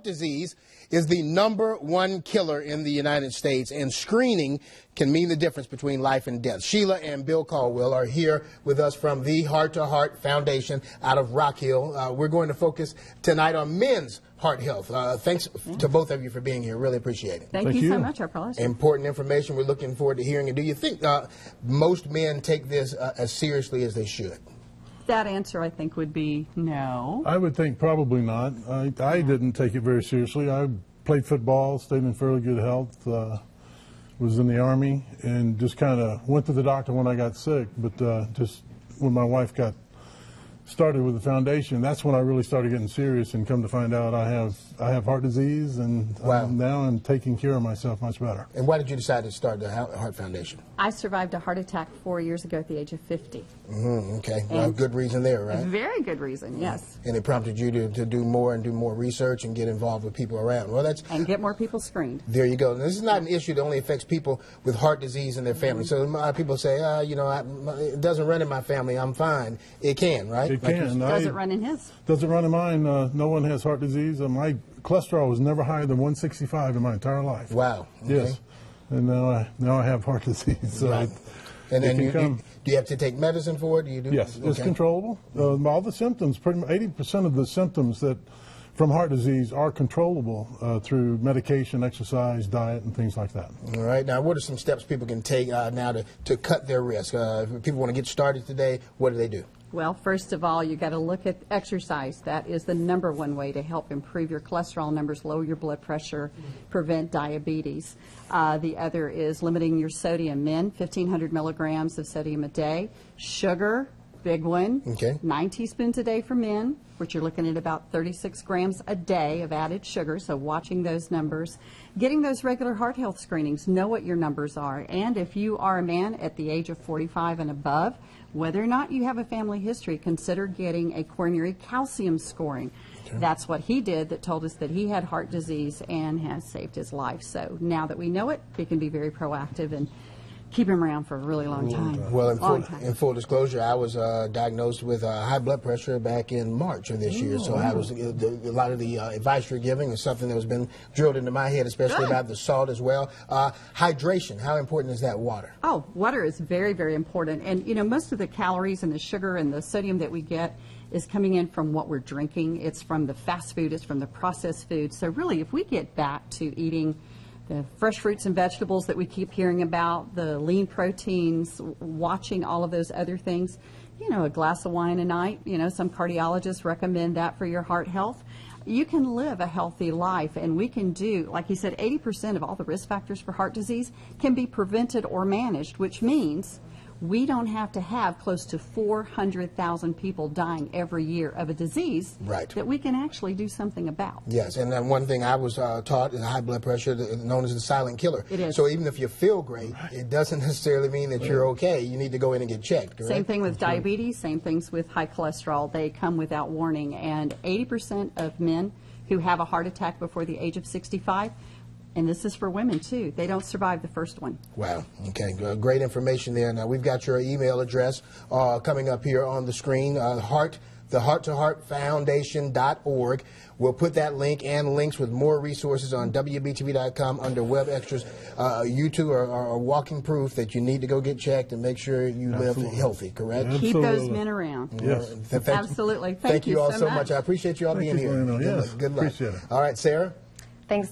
Heart disease is the #1 killer in the United States, and screening can mean the difference between life and death. Sheila and Bill Caldwell are here with us from the Heart to Heart Foundation out of Rock Hill. We're going to focus tonight on men's heart health. Thanks to both of you for being here. Really appreciate it. Thank you so much. Our pleasure. Important information. We're looking forward to hearing it. Do you think most men take this as seriously as they should? That answer, I think, would be no. I would think probably not. I didn't take it very seriously. I played football, stayed in fairly good health, was in the Army, and just kind of went to the doctor when I got sick. But just when my wife got started with the foundation, that's when I really started getting serious, and come to find out I have heart disease, and wow. Now I'm taking care of myself much better. And why did you decide to start the Heart Foundation? I survived a heart attack 4 years ago at the age of 50. Okay, well, good reason there, right? Very good reason, yes. And it prompted you to do more and do more research and get involved with people around. Well, and get more people screened. There you go. And this is not an issue that only affects people with heart disease and their family. So a lot of people say, it doesn't run in my family, I'm fine. It can, right? It can. Does it run in his? Does it run in mine? No one has heart disease. My cholesterol was never higher than 165 in my entire life. Wow. Okay. Yes. And now I have heart disease. So right. And then do you have to take medicine for it? Do you do? Yes, okay. It's controllable. All the symptoms, pretty much 80% of the symptoms from heart disease are controllable through medication, exercise, diet, and things like that. All right. Now, what are some steps people can take now to cut their risk? If people want to get started today, what do they do? Well, first of all, you got to look at exercise. That is the #1 way to help improve your cholesterol numbers, lower your blood pressure, prevent diabetes. The other is limiting your sodium. Men, 1,500 milligrams of sodium a day. Sugar, big one. Okay. 9 teaspoons a day for men, which you're looking at about 36 grams a day of added sugar, so watching those numbers. Getting those regular heart health screenings, know what your numbers are. And if you are a man at the age of 45 and above, whether or not you have a family history, consider getting a coronary calcium scoring. Okay. That's what he did that told us that he had heart disease and has saved his life. So now that we know it, we can be very proactive and keep him around for a really long time. Well, in full disclosure, I was diagnosed with high blood pressure back in March of this year. So I was a lot of the advice you're giving is something that has been drilled into my head, especially about the salt as well. Hydration, how important is that? Water? Oh, water is very, very important. And, most of the calories and the sugar and the sodium that we get is coming in from what we're drinking. It's from the fast food. It's from the processed food. So really, if we get back to eating the fresh fruits and vegetables that we keep hearing about, the lean proteins, watching all of those other things, a glass of wine a night, some cardiologists recommend that for your heart health. You can live a healthy life, and we can do, like you said, 80% of all the risk factors for heart disease can be prevented or managed, which means we don't have to have close to 400,000 people dying every year of a disease that we can actually do something about. Yes, and then one thing I was taught is high blood pressure, known as the silent killer. It is. So even if you feel great, it doesn't necessarily mean that you're okay. You need to go in and get checked, correct? Same thing with diabetes, same things with high cholesterol. They come without warning, and 80% of men who have a heart attack before the age of 65, and this is for women, too, they don't survive the first one. Wow. Okay. Great information there. Now, we've got your email address coming up here on the screen, the Heart to Heart Foundation.org. We'll put that link and links with more resources on WBTV.com under Web Extras. You two are walking proof that you need to go get checked and make sure you live healthy, correct? Absolutely. Keep those men around. Yes. Absolutely. Thank you all so much. I appreciate you all being here. Yes. Good luck. Appreciate it. All right, Sarah? Thanks.